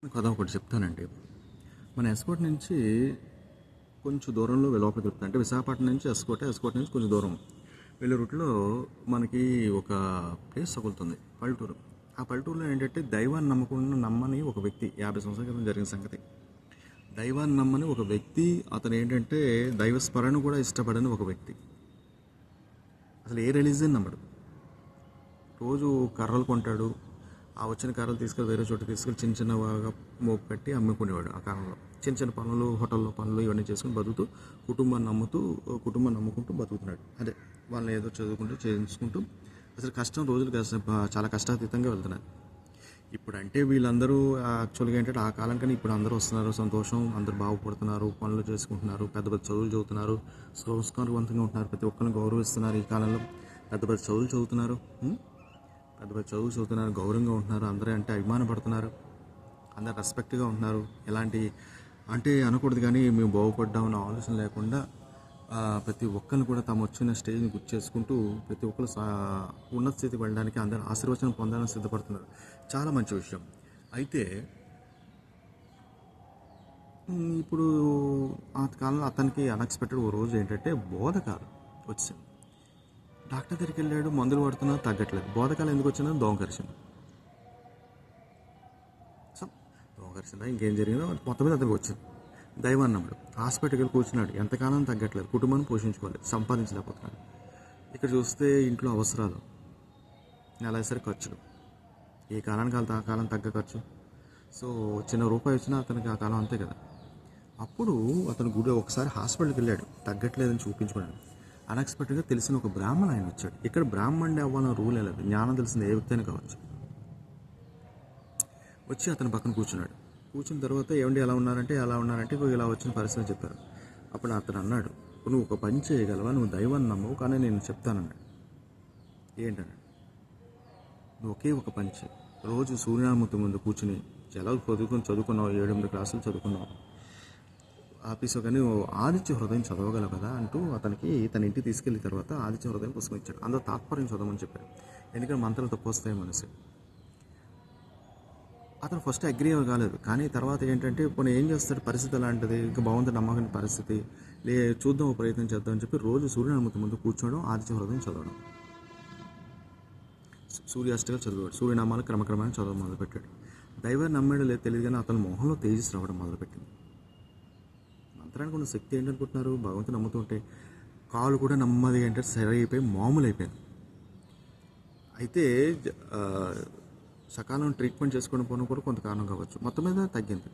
కథ ఒకటి చెప్తానండి. మన ఎస్కోట్ నుంచి కొంచెం దూరంలో లోపలికి వెళ్తుంది. అంటే విశాఖపట్నం నుంచి ఎస్కోట్ నుంచి కొంచెం దూరం వెళ్ళే రూట్లో మనకి ఒక ప్లేస్ తగులుతుంది, పల్లెటూరు. ఆ పల్లెటూరులో ఏంటంటే దైవాన్ని నమ్మని ఒక వ్యక్తి, 50 సంవత్సరాల క్రితం జరిగిన సంగతి. దైవాన్ని నమ్మని ఒక వ్యక్తి, అతను ఏంటంటే దైవ స్మరణ కూడా ఇష్టపడని ఒక వ్యక్తి. అసలు ఏ రిలీజియన్ నమ్మడు. రోజు కర్రలు కొంటాడు, ఆ వచ్చిన కర్రలు తీసుకెళ్ళి వేరే చోట తీసుకెళ్ళి చిన్న చిన్నగా మోపు కట్టి అమ్ముకునేవాడు. ఆ కాలంలో చిన్న చిన్న పనులు, హోటల్లో పనులు ఇవన్నీ చేసుకుని బతుకుతూ కుటుంబాన్ని నమ్ముకుంటూ బతుకుతున్నాడు. అదే వాళ్ళని ఏదో చదువుకుంటూ చేయించుకుంటూ అసలు కష్టం రోజులు చాలా కష్టాతీతంగా వెళ్తున్నారు. ఇప్పుడు అంటే వీళ్ళందరూ యాక్చువల్గా ఏంటంటే ఆ కాలం కానీ ఇప్పుడు అందరూ వస్తున్నారు, సంతోషం, అందరూ బాగుపడుతున్నారు, పనులు చేసుకుంటున్నారు, పెద్ద పెద్ద చదువులు చదువుతున్నారు, సంస్కారవంతంగా ఉంటున్నారు, ప్రతి ఒక్కరిని గౌరవిస్తున్నారు. ఈ కాలంలో పెద్ద పెద్ద చదువులు చదువుతున్నారు, గౌరవంగా ఉంటున్నారు, అందరూ అంటే అభిమానపడుతున్నారు, అందరు రెస్పెక్ట్గా ఉంటున్నారు. ఎలాంటి అంటే అనకూడదు కానీ మేము బాగుపడ్డామన్న ఆలోచన లేకుండా ప్రతి ఒక్కరిని కూడా తమ వచ్చిన స్టేజ్ని గుర్తు చేసుకుంటూ ప్రతి ఒక్కరు ఉన్నత స్థితికి వెళ్ళడానికి అందరూ ఆశీర్వచనం పొందాలని సిద్ధపడుతున్నారు. చాలా మంచి విషయం. అయితే ఇప్పుడు ఆ కాలంలో అతనికి అన్ఎక్స్పెక్టెడ్ ఓ రోజు ఏంటంటే బోధకాలు వచ్చింది. డాక్టర్ దగ్గరికి వెళ్ళాడు, మందులు పడుతున్నా తగ్గట్లేదు. బోధకాలు ఎందుకు వచ్చిందని దోమకరిచింది. సో దోమకరిచిందా ఇంకేం జరిగిందో మొత్తం మీద అతనికి వచ్చింది. దైవాన్ని నమ్మడు. హాస్పిటల్కి వెళ్ళి కూర్చున్నాడు, ఎంతకాలం తగ్గట్లేదు, కుటుంబాన్ని పోషించుకోవాలి, సంపాదించలేకపోతున్నాడు. ఇక్కడ చూస్తే ఇంట్లో అవసరాలు, నెలసరి ఖర్చులు, ఏ కాలానికి ఆ కాలం తగ్గ ఖర్చు. సో చిన్న రూపాయి వచ్చినా అతనికి ఆ కాలం అంతే కదా. అప్పుడు అతను ఒకసారి హాస్పిటల్కి వెళ్ళాడు, తగ్గట్లేదని చూపించుకున్నాడు. అన్ఎక్స్పెక్టెడ్గా తెలిసిన ఒక బ్రాహ్మణ ఆయన వచ్చాడు. ఇక్కడ బ్రాహ్మణుడే అవ్వాలన్న రూల్ లేదు, జ్ఞానం తెలిసింది ఏ వ్యక్తి అయినా కావచ్చు. వచ్చి అతని పక్కన కూర్చున్నాడు. కూర్చున్న తర్వాత ఏమండి ఎలా ఉన్నారంటే ఇలా వచ్చిన పరిస్థితి చెప్పారు. అప్పుడు అతను అన్నాడు, నువ్వు ఒక పని చేయగలవా, నువ్వు దైవాన్ని నమ్మవు కానీ నేను చెప్తానన్నాడు. ఏంటన్నాడు, నువ్వు ఒకే ఒక పని చేయి, రోజు సూర్యనామూర్తి ముందు కూర్చుని ఎలా చదువుకున్నావు, 7-8 క్లాసులు చదువుకున్నావు ఆఫీసు, కానీ ఆదిత్య హృదయం చదవగలవు కదా అంటూ అతనికి తన ఇంటికి తీసుకెళ్ళిన తర్వాత ఆదిత్య హృదయం పుస్తకం ఇచ్చాడు. అందులో తాత్పర్యం చదవమని చెప్పాడు, ఎందుకంటే మంత్రాలు తప్పు వస్తాయి మనసు. అతను ఫస్ట్ అగ్రీ కాలేదు, కానీ తర్వాత ఏంటంటే ఇప్పుడు ఏం చేస్తాడు, పరిస్థితి అలాంటిది, ఇంకా బాగుంది నమ్మకం పరిస్థితి, చూద్దాం ప్రయత్నం చేద్దాం అని చెప్పి రోజు సూర్యనామూర్తి ముందు కూర్చోవడం, ఆదిత్య హృదయం చదవడం, సూర్యాష్టకాలు చదివాడు, సూర్యనామాలు క్రమక్రమంగా చదవడం మొదలుపెట్టాడు. దైవాన్ని నమ్మాడో లేదు తెలియదు కానీ అతని మొహంలో తేజస్ రావడం మొదలుపెట్టింది. మంత్రానికి ఉన్న శక్తి ఏంటనుకుంటున్నారు, భగవంతుని నమ్ముతుంటే కాలు కూడా నెమ్మదిగా ఏంటంటే సరి అయిపోయి మామూలు అయిపోయింది. అయితే సకాలంలో ట్రీట్మెంట్ చేసుకోవడం పోవడం కూడా కొంత కారణం కావచ్చు, మొత్తం మీద తగ్గింది.